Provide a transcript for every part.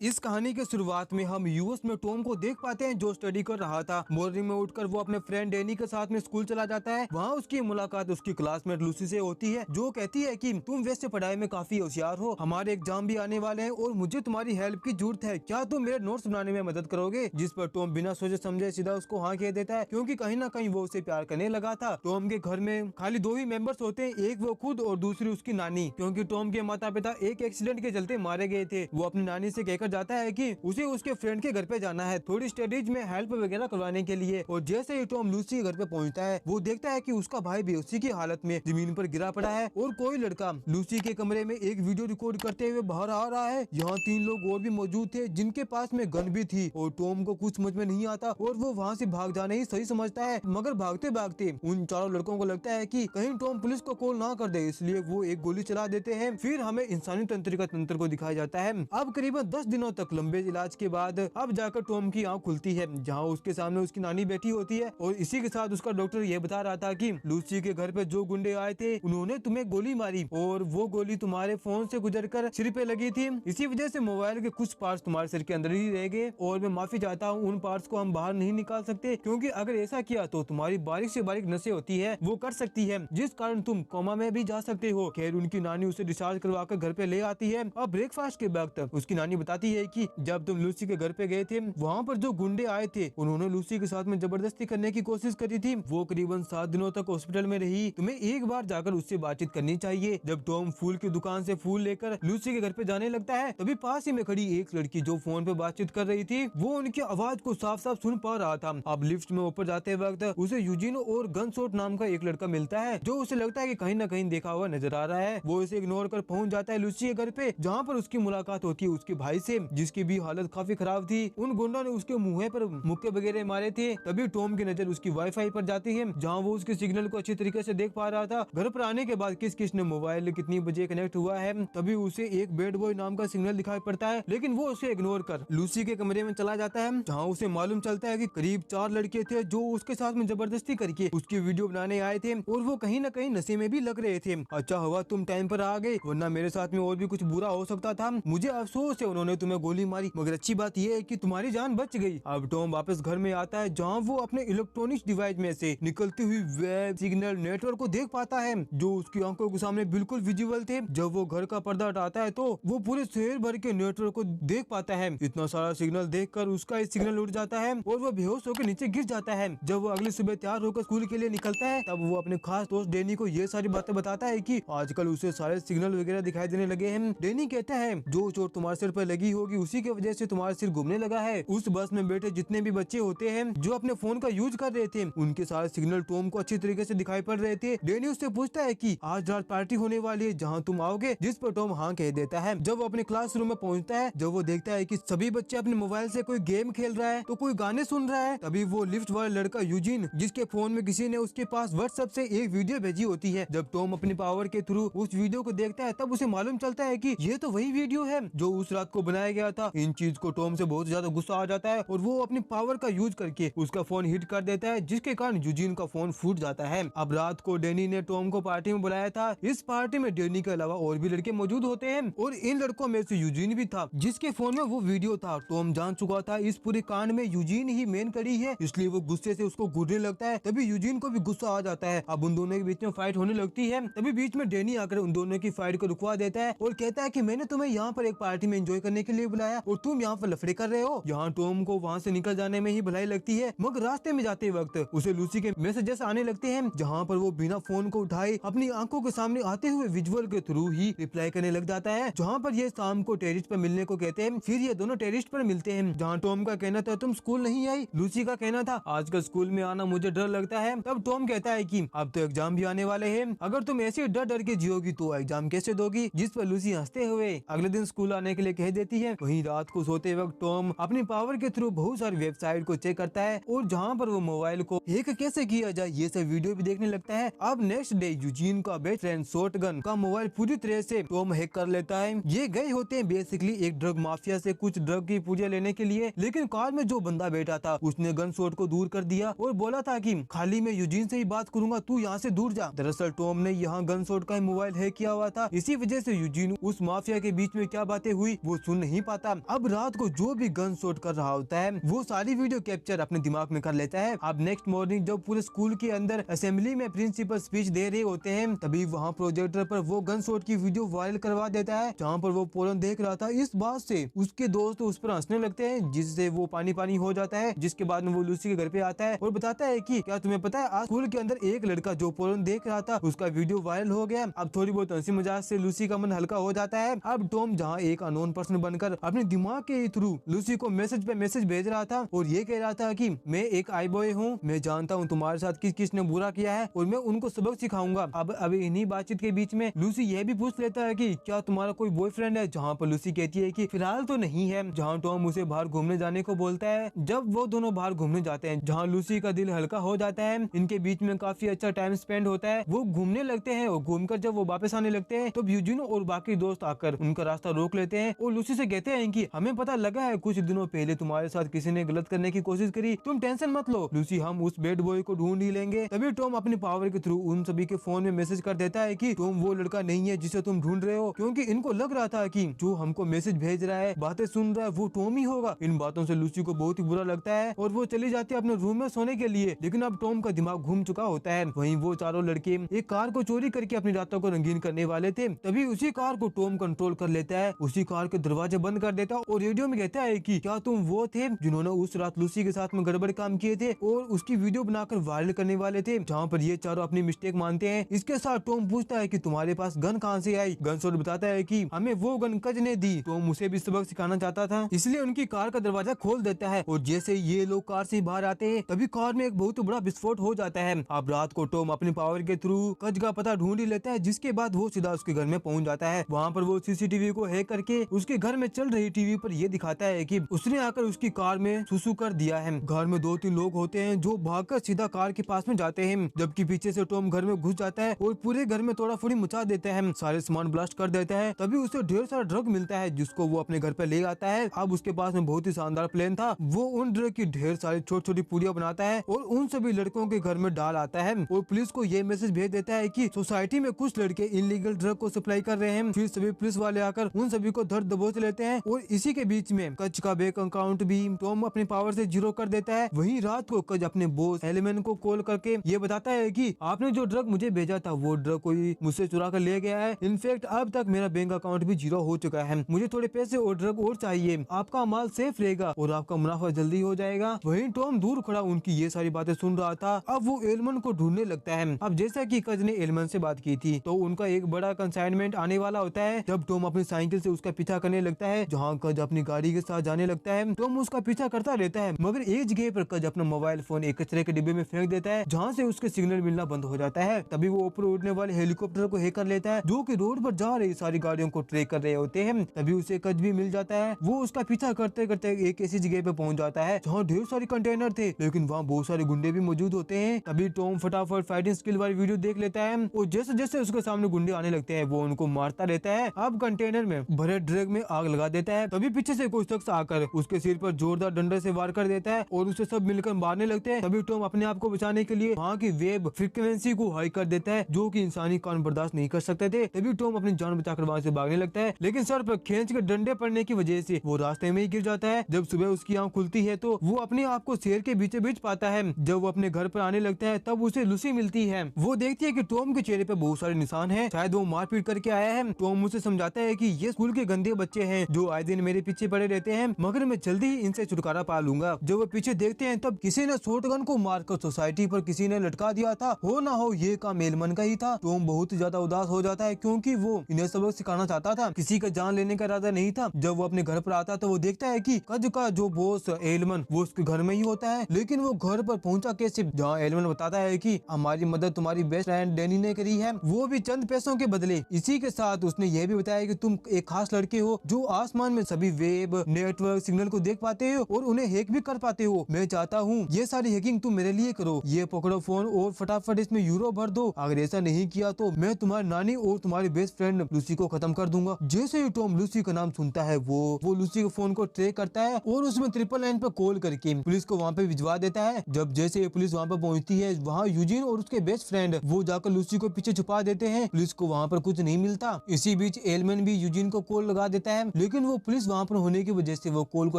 इस कहानी के शुरुआत में हम यूएस में टॉम को देख पाते हैं जो स्टडी कर रहा था। मॉर्निंग में उठकर वो अपने फ्रेंड डैनी के साथ में स्कूल चला जाता है। वहाँ उसकी मुलाकात उसकी क्लासमेट लूसी से होती है जो कहती है कि तुम वैसे पढ़ाई में काफी होशियार हो, हमारे एग्जाम भी आने वाले हैं और मुझे तुम्हारी हेल्प की जरूरत है, क्या तुम मेरे नोट्स बनाने में मदद करोगे। जिस पर टॉम बिना सोचे समझे सीधा उसको हाँ कह देता है क्योंकि कहीं ना कहीं वो उसे प्यार करने लगा था। टॉम के घर में खाली दो ही मेंबर्स होते हैं, एक वो खुद और दूसरी उसकी नानी, क्योंकि टॉम के माता पिता एक एक्सीडेंट के चलते मारे गए थे। वो अपनी नानी से कहकर जाता है कि उसे उसके फ्रेंड के घर पे जाना है थोड़ी स्टडीज में हेल्प वगैरह करवाने के लिए। और जैसे ही टॉम लूसी के घर पे पहुंचता है वो देखता है कि उसका भाई बेहोशी की हालत में जमीन पर गिरा पड़ा है और कोई लड़का लूसी के कमरे में एक वीडियो रिकॉर्ड करते हुए बाहर आ रहा है। यहाँ 3 लोग और भी मौजूद थे जिनके पास में गन भी थी और टॉम को कुछ समझ में नहीं आता और वो वहाँ से भाग जाना ही सही समझता है। मगर भागते भागते उन चारों लड़कों को लगता है कि कहीं टॉम पुलिस को कॉल ना कर दे, इसलिए वो एक गोली चला देते हैं। फिर हमें इंसानी तंत्रिका तंत्र को दिखाया जाता है। अब करीबन 10 दिनों तक लंबे इलाज के बाद अब जाकर टॉम की आंख खुलती है जहां उसके सामने उसकी नानी बैठी होती है और इसी के साथ उसका डॉक्टर ये बता रहा था कि लूसी के घर पे जो गुंडे आए थे उन्होंने तुम्हें गोली मारी और वो गोली तुम्हारे फोन से गुजरकर सिर पे लगी थी, इसी वजह से मोबाइल के कुछ पार्ट्स तुम्हारे सिर के अंदर ही रह गए और मैं माफी चाहता हूँ, उन पार्ट्स को हम बाहर नहीं निकाल सकते क्योंकि अगर ऐसा किया तो तुम्हारी बारीक से बारीक नसें होती है वो कट सकती है जिस कारण तुम कोमा में भी जा सकते हो। खैर उनकी नानी उसे डिस्चार्ज करवा कर घर पे ले आती है। अब ब्रेकफास्ट के वक्त उसकी नानी बताती है कि जब तुम लूसी के घर पे गए थे वहाँ पर जो गुंडे आए थे उन्होंने लूसी के साथ में जबरदस्ती करने की कोशिश करी थी। वो करीबन 7 दिनों तक हॉस्पिटल में रही, तुम्हें एक बार जाकर उससे बातचीत करनी चाहिए। जब टॉम फूल की दुकान से फूल लेकर लूसी के घर पे जाने लगता है तभी पास ही में खड़ी एक लड़की जो फोन पे बातचीत कर रही थी वो उनकी आवाज को साफ साफ सुन पा रहा था। अब लिफ्ट में ऊपर जाते वक्त उसे यूजिन और गनशॉट नाम का एक लड़का मिलता है जो उसे लगता है कि कहीं ना कहीं देखा हुआ नजर आ रहा है। वो इसे इग्नोर कर पहुंच जाता है लूसी के घर पे जहाँ पर उसकी मुलाकात होती है उसके भाई से जिसकी भी हालत काफी खराब थी। उन गुंडों ने उसके मुंह पर मुक्के वगैरह मारे थे। तभी टॉम की नजर उसकी वाईफाई पर जाती है जहाँ वो उसके सिग्नल को अच्छी तरीके से देख पा रहा था। घर पर आने के बाद किस किस ने मोबाइल कितनी बजे कनेक्ट हुआ है तभी उसे एक बैड बॉय नाम का सिग्नल दिखाई पड़ता है, लेकिन वो उसे इग्नोर कर लूसी के कमरे में चला जाता है जहाँ उसे मालूम चलता है कि करीब 4 लड़के थे जो उसके साथ में जबरदस्ती करके उसकी वीडियो बनाने आए थे और वो कहीं न कहीं नशे में भी लग रहे थे। अच्छा हुआ तुम टाइम पर आ गए वरना मेरे साथ में और भी कुछ बुरा हो सकता था। मुझे अफसोस है उन्होंने तुम्हें गोली मारी मगर अच्छी बात यह है कि तुम्हारी जान बच गई। अब टॉम वापस घर में आता है जहाँ वो अपने इलेक्ट्रॉनिक्स डिवाइस में से निकलती हुई वेब सिग्नल नेटवर्क को देख पाता है जो उसकी आंखों के सामने बिल्कुल विजिबल थे। जब वो घर का पर्दा हटाता है तो वो पूरे शहर भर के नेटवर्क को देख पाता है। इतना सारा सिग्नल देखकर उसका सिग्नल उड़ जाता है और वो बेहोश होकर नीचे गिर जाता है। जब वो अगली सुबह तैयार होकर स्कूल के लिए निकलता है तब वो अपने खास दोस्त डेनी को ये सारी बातें बताता है कि आजकल उसे सारे सिग्नल वगैरह दिखाई देने लगे हैं। डेनी कहता है जो चोट तुम्हारे सिर पर लगी होगी उसी की वजह से तुम्हारा सिर घूमने लगा है। उस बस में बैठे जितने भी बच्चे होते हैं जो अपने फोन का यूज कर रहे थे उनके सारे सिग्नल टॉम को अच्छी तरीके से दिखाई पड़ रहे थे। डेनी उससे पूछता है कि आज रात पार्टी होने वाली है जहाँ तुम आओगे, जिस पर टॉम हाँ कह देता है। जब वो अपने क्लासरूम में पहुँचता है जब वो देखता है कि सभी बच्चे अपने मोबाइल से कोई गेम खेल रहा है तो कोई गाने सुन रहा है तभी वो लिफ्ट वाला लड़का यूजिन जिसके फोन में किसी ने उसके पास व्हाट्सएप से एक वीडियो भेजी होती है। जब टॉम अपनी पावर के थ्रू उस वीडियो को देखता है तब उसे मालूम चलता है कि ये तो वही वीडियो है जो उस रात को बनाया गया था। इन चीज को टॉम से बहुत ज्यादा गुस्सा आ जाता है और वो अपनी पावर का यूज करके उसका फोन हिट कर देता है जिसके कारण यूजिन का फोन फूट जाता है। अब रात को डेनी ने टॉम को पार्टी में बुलाया था। इस पार्टी में डेनी के अलावा और भी लड़के मौजूद होते हैं और इन लड़कों में से यूजिन भी था जिसके फोन में वो वीडियो था। टॉम जान चुका था इस पूरे कांड में यूजिन ही मेन कड़ी है इसलिए वो गुस्से से उसको घूरने लगता है। तभी यूजिन को भी गुस्सा आ जाता है। अब उन दोनों के बीच में फाइट होने लगती है। तभी बीच में डेनी आकर उन दोनों की फाइट को रुकवा देता है और कहता है कि मैंने तुम्हें यहाँ पर एक पार्टी में एंजॉय करने के लिए बुलाया और तुम यहाँ पर लफड़े कर रहे हो। यहाँ टॉम को वहाँ से निकल जाने में ही भलाई लगती है मगर रास्ते में जाते वक्त उसे लूसी के मैसेजेस आने लगते हैं जहाँ पर वो बिना फोन को उठाए अपनी आंखों के सामने आते हुए विजुअल के थ्रू ही रिप्लाई करने लग जाता है। जहाँ पर ये शाम को टेरिस पर मिलने को कहते हैं। फिर ये दोनों टेरिस पर मिलते हैं जहाँ टॉम का कहना था तुम स्कूल नहीं आई, लूसी का कहना था आजकल स्कूल में आना मुझे डर लगता है। तब टॉम कहता है कि अब तो एग्जाम भी आने वाले हैं, अगर तुम ऐसे डर डर के जियोगी तो एग्जाम कैसे दोगी। जिस पर लूसी हंसते हुए अगले दिन स्कूल आने के लिए कह देती है। वहीं रात को सोते वक्त टॉम अपनी पावर के थ्रू बहुत सारी वेबसाइट को चेक करता है और जहाँ पर वो मोबाइल को हैक कैसे किया जाए ये सब वीडियो भी देखने लगता है। अब नेक्स्ट डे यूजिन का बेस्ट फ्रेंड शॉटगन का मोबाइल पूरी तरह से टॉम हैक कर लेता है। ये गए होते हैं बेसिकली एक ड्रग माफिया से कुछ ड्रग की पूजा लेने के लिए, लेकिन कार में जो बंदा बैठा था उसने गन शॉट को दूर कर दिया और बोला था कि खाली मैं यूजिन से ही बात करूंगा, तू यहाँ से दूर जा। दरअसल टॉम ने यहाँ गन शॉट का मोबाइल हैक किया हुआ था। इसी वजह से यूजिन उस माफिया के बीच में क्या बातें हुई वो सुन नहीं पाता। अब रात को जो भी गन शॉट कर रहा होता है वो सारी वीडियो कैप्चर अपने दिमाग में कर लेता है। अब नेक्स्ट मॉर्निंग जब पूरे स्कूल के अंदर असेंबली में प्रिंसिपल स्पीच दे रहे होते हैं तभी वहाँ प्रोजेक्टर पर वो गन शॉट की वीडियो वायरल करवा देता है जहाँ पर वो पोरन देख रहा था। इस बात से उसके दोस्त उस पर हंसने लगते हैं जिससे वो पानी पानी हो जाता है। जिसके बाद में वो लूसी के घर पे आता है और बताता है कि क्या तुम्हें पता है आज स्कूल के अंदर एक लड़का जो पोरन देख रहा था उसका वीडियो वायरल हो गया। अब थोड़ी बहुत हंसी मजाक से लूसी का मन हल्का हो जाता है। अब टॉम जहाँ एक अननोन पर्सन बनकर अपने दिमाग के थ्रू लूसी को मैसेज पे मैसेज भेज रहा था और ये कह रहा था कि मैं एक आई बॉय हूँ, मैं जानता हूँ तुम्हारे साथ किस किसने बुरा किया है और मैं उनको सबक सिखाऊंगा। अब अभी इन्हीं बातचीत के बीच में लूसी यह भी पूछ लेता है कि क्या तुम्हारा कोई बॉयफ्रेंड है, जहाँ पर लूसी कहती है कि फिलहाल तो नहीं है। जहाँ टॉम उसे बाहर घूमने जाने को बोलता है। जब वो दोनों बाहर घूमने जाते हैं जहाँ लूसी का दिल हल्का हो जाता है, इनके बीच में काफी अच्छा टाइम स्पेंड होता है। वो घूमने लगते हैं और घूमकर जब वो वापस आने लगते हैं तो यूजिन और बाकी दोस्त आकर उनका रास्ता रोक लेते हैं और लूसी से कहते हैं कि हमें पता लगा है कुछ दिनों पहले तुम्हारे साथ किसी ने गलत करने की कोशिश करी, तुम टेंशन मत लो लूसी, हम उस बैड बॉय को ढूंढ ही लेंगे। तभी टॉम अपनी पावर के थ्रू उन सभी के फोन में मैसेज कर देता है कि टॉम वो लड़का नहीं है जिसे तुम ढूंढ रहे हो, क्योंकि इनको लग रहा था कि जो हमको मैसेज भेज रहा है, बातें सुन रहा है वो टॉम ही होगा। इन बातों से लूसी को बहुत ही बुरा लगता है और वो चली जाती है अपने रूम में सोने के लिए। लेकिन अब टॉम का दिमाग घूम चुका होता है। वहीं वो चारों लड़के एक कार को चोरी करके अपनी रातों को रंगीन करने वाले थे। तभी उसी कार को टॉम कंट्रोल कर लेता है, उसी कार के दरवाजे बंद कर देता है और रेडियो में कहता है कि क्या तुम वो थे जिन्होंने उस रात लूसी के साथ में गड़बड़ काम किए थे और उसकी वीडियो बनाकर वायरल करने वाले थे। जहाँ पर ये चारों अपनी मिस्टेक मानते हैं। इसके साथ टॉम पूछता है कि तुम्हारे पास गन कहाँ से आई। गनशॉट बताता है कि हमें वो गन कज ने दी। टॉम उसे भी सबक सिखाना चाहता था, इसलिए उनकी कार का दरवाजा खोल देता है और जैसे ये लोग कार से बाहर आते हैं तभी कार में एक बहुत बड़ा विस्फोट हो जाता है। अब रात को टॉम अपनी पावर के थ्रू कज का पता ढूंढ ही लेता है, जिसके बाद वो सीधा उसके घर में पहुंच जाता है। वहाँ पर वो सीसीटीवी को हैक करके उसके घर में चल रही टीवी पर ये दिखाता है कि उसने आकर उसकी कार में सुसु कर दिया है। घर में 2-3 लोग होते हैं जो भागकर सीधा कार के पास में जाते हैं, जबकि पीछे से टॉम घर में घुस जाता है और पूरे घर में तोड़ा फोड़ी मचा देता है, सारे सामान ब्लास्ट कर देता है। तभी उसे ढेर सारा ड्रग मिलता है जिसको वो अपने घर पे ले आता है। अब उसके पास में बहुत ही शानदार प्लान था, वो उन ड्रग की ढेर सारी छोटी छोटी पूड़ियां बनाता है और उन सभी लड़कों के घर में डाल आता है और पुलिस को ये मैसेज भेज देता है कि सोसाइटी में कुछ लड़के इलीगल ड्रग को सप्लाई कर रहे हैं। फिर सभी पुलिस वाले आकर उन सभी को धर दबोच लेते हैं और इसी के बीच में कच का बैंक अकाउंट भी टॉम अपनी पावर से जीरो कर देता है। वहीं रात को कच अपने बॉस एलिमेंट को कॉल करके ये बताता है कि आपने जो ड्रग मुझे भेजा था वो ड्रग कोई मुझसे चुरा कर ले गया है। इनफैक्ट अब तक मेरा बैंक अकाउंट भी जीरो हो चुका है, मुझे थोड़े पैसे और ड्रग और चाहिए, आपका माल सेफ रहेगा और आपका मुनाफा जल्दी हो जाएगा। वहीं टॉम दूर खड़ा उनकी ये सारी बातें सुन रहा था। अब वो एलमन को ढूंढने लगता है। अब जैसा कि कज ने एलमन से बात की थी तो उनका एक बड़ा कंसाइनमेंट आने वाला होता है। जब टॉम अपनी साइकिल से उसका पीछा करने लगता है, जहाँ कज अपनी गाड़ी के साथ जाने लगता है, टॉम उसका पीछा करता रहता है मगर एक जगह पर कज अपना मोबाइल फोन एक कचरे के डिब्बे में फेंक देता है, जहाँ से उसके सिग्नल मिलना बंद हो जाता है। तभी वो ऊपर उड़ने वाले हेलीकॉप्टर को हैक कर लेता है जो कि रोड पर जा रही सारी गाड़ियों को ट्रैक कर रहे होते हैं। तभी उसे कज भी मिल जाता है। वो उसका पीछा करते करते एक ऐसी जगह पे पहुंच जाता है जहाँ ढेर सारे कंटेनर थे, लेकिन वहाँ बहुत सारे गुंडे भी मौजूद होते हैं। तभी टॉम फटाफट फाइटिंग स्किल वाली वीडियो देख लेता है और जैसे जैसे उसके सामने गुंडे आने लगते हैं वो उनको मारता रहता है। अब कंटेनर में भरे ड्रग में आग लगा देता है। तभी पीछे से कोई शख्स आकर उसके सिर पर जोरदार डंडे से वार कर देता है और उसे सब मिलकर मारने लगते हैं। तभी टॉम अपने आप को बचाने के लिए वहाँ की वेब फ्रीक्वेंसी को हाई कर देता है जो कि इंसानी कान बर्दाश्त नहीं कर सकते थे। तभी टॉम अपनी जान बचाकर वहाँ से भागने लगता है, लेकिन सर पर खींच के डंडे पड़ने की वजह से वो रास्ते में ही गिर जाता है। जब सुबह उसकी आँख खुलती है तो वो अपने आप को शेर के बीचे बीच पाता है। जब वो अपने घर पर आने लगता है तब उसे लूसी मिलती है। वो देखती है कि टॉम के चेहरे पे बहुत सारे निशान हैं, शायद वो मारपीट करके आया है। टॉम उसे समझाता है कि ये स्कूल के गंदे बच्चे हैं जो आए दिन मेरे पीछे पड़े रहते हैं, मगर मैं जल्दी ही इनसे छुटकारा पा लूंगा। जब वो पीछे देखते हैं तब किसी ने शॉटगन को मारकर सोसाइटी पर किसी ने लटका दिया था, हो ना हो ये काम एलमन का ही था। टॉम बहुत ज्यादा उदास हो जाता है क्योंकि वो इन्हें सबक सिखाना चाहता था, किसी का जान लेने का इरादा नहीं था। जब वो अपने घर पर आता तो वो देखता है कि कज का जो बॉस एलमन वो उसके घर में ही होता है, लेकिन वो घर पर पहुंचा कैसे, जहाँ एलमन बताता है कि हमारी मदद तुम्हारी बेस्ट फ्रेंड डैनी ने करी है, वो भी चंद पैसों के बदले। इसी के साथ उसने यह भी बताया कि तुम एक खास लड़के हो जो आसमान में सभी वेब नेटवर्क सिग्नल को देख पाते हो और उन्हें हैक भी कर पाते हो। मैं चाहता हूँ ये सारी हैकिंग तुम मेरे लिए करो, ये पकड़ो फोन और फटाफट इसमें यूरो भर दो, अगर ऐसा नहीं किया तो मैं तुम्हारी नानी और तुम्हारी बेस्ट फ्रेंड लूसी को खत्म कर दूंगा। जैसे ही टॉम लूसी का नाम सुनता है वो लूसी के फोन को ट्रैक करता है और उसमें 999 पर कॉल करके पुलिस को वहाँ पे भिजवा देता है। जब जैसे पुलिस वहाँ पे पहुँचती है, वहाँ यूजिन और उसके बेस्ट फ्रेंड वो जाकर लूसी को पीछे छुपा देते हैं। पुलिस को वहाँ पर कुछ नहीं मिलता। इसी बीच एलमन भी यूजिन को कॉल लगा देता है, लेकिन वो पुलिस वहाँ पर होने की वजह से वो कॉल को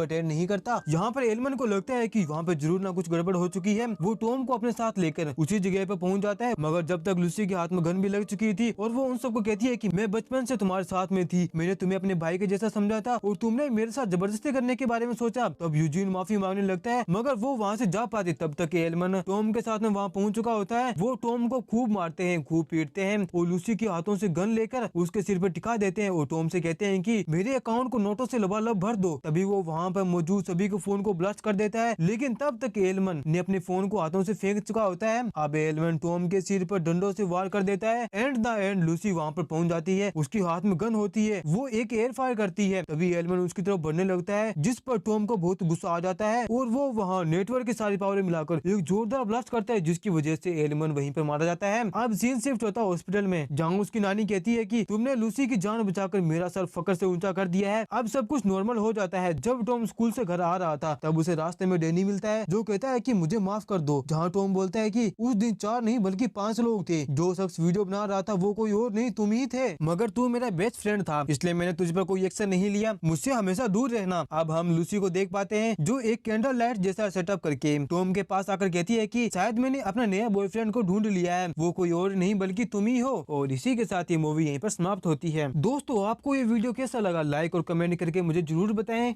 अटेंड नहीं करता। यहाँ पर एलमन को लगता है कि वहाँ पे जरूर ना कुछ गड़बड़ हो चुकी है। वो टॉम को अपने साथ लेकर उसी जगह पे पहुंच जाता है, मगर जब तक लूसी के हाथ में गन भी लग चुकी थी और वो उन सबको कहती है कि मैं बचपन से तुम्हारे साथ में थी, मैंने तुम्हें अपने भाई के जैसा समझा था और तुमने मेरे साथ जबरदस्ती करने के बारे में सोचा। तब यूजीन माफी मांगने लगता है, मगर वो वहाँ से जा पाती तब तक एलमन टॉम के साथ में वहाँ पहुंच चुका होता है। वो टॉम को खूब मारते हैं, खूब पीटते हैं और लूसी के हाथों से गन लेकर उसके सिर पर टिका देते हैं और टॉम से कहते हैं कि मेरे अकाउंट को नोटों से लबालब भर दो। तभी वो वहाँ पर मौजूद सभी को फोन को ब्लास्ट कर देता है, लेकिन तब तक एलमन ने अपने फोन को हाथों से फेंक चुका होता है। अब एलमन टॉम के सिर पर डंडों से वार कर देता है। एंड द एंड लूसी वहाँ पर पहुंच जाती है, उसके हाथ में गन होती है, वो एक एयर फायर करती है। तभी एलमन उसकी तरफ बढ़ने लगता है, जिस पर टॉम को बहुत गुस्सा आ जाता है और वो वहाँ नेटवर्क की सारी पावर मिलाकर एक जोरदार ब्लास्ट करता है, जिसकी वजह से एलमन वहीं पर मारा जाता है। अब सीन शिफ्ट होता है हॉस्पिटल में, जहाँ उसकी नानी कहती है कि तुमने लूसी की जान बचाकर मेरा सर फकर से ऊंचा कर दिया है। अब सब कुछ नॉर्मल हो जाता है। जब टॉम स्कूल से घर आ रहा था तब उसे रास्ते में डैनी मिलता है, जो कहता है कि मुझे माफ कर दो। जहाँ टॉम बोलता है कि उस दिन 4 नहीं बल्कि 5 लोग थे, जो शख्स वीडियो बना रहा था वो कोई और नहीं तुम ही थे, मगर तू मेरा बेस्ट फ्रेंड था इसलिए मैंने तुझ पर कोई एक्शन नहीं लिया, मुझसे हमेशा दूर रहना। अब हम लूसी को देख पाते हैं, जो एक कैंडल लाइट जैसा सेटअप करके टॉम के पास आकर कहती है कि शायद मैंने अपना नया बॉयफ्रेंड को ढूंढ लिया है, वो कोई और नहीं बल्कि तुम ही हो। और इसी के साथ ये मूवी यहीं पर समाप्त होती है। दोस्तों आपको ये वीडियो कैसा लगा, लाइक और कमेंट करके मुझे जरूर बताएं।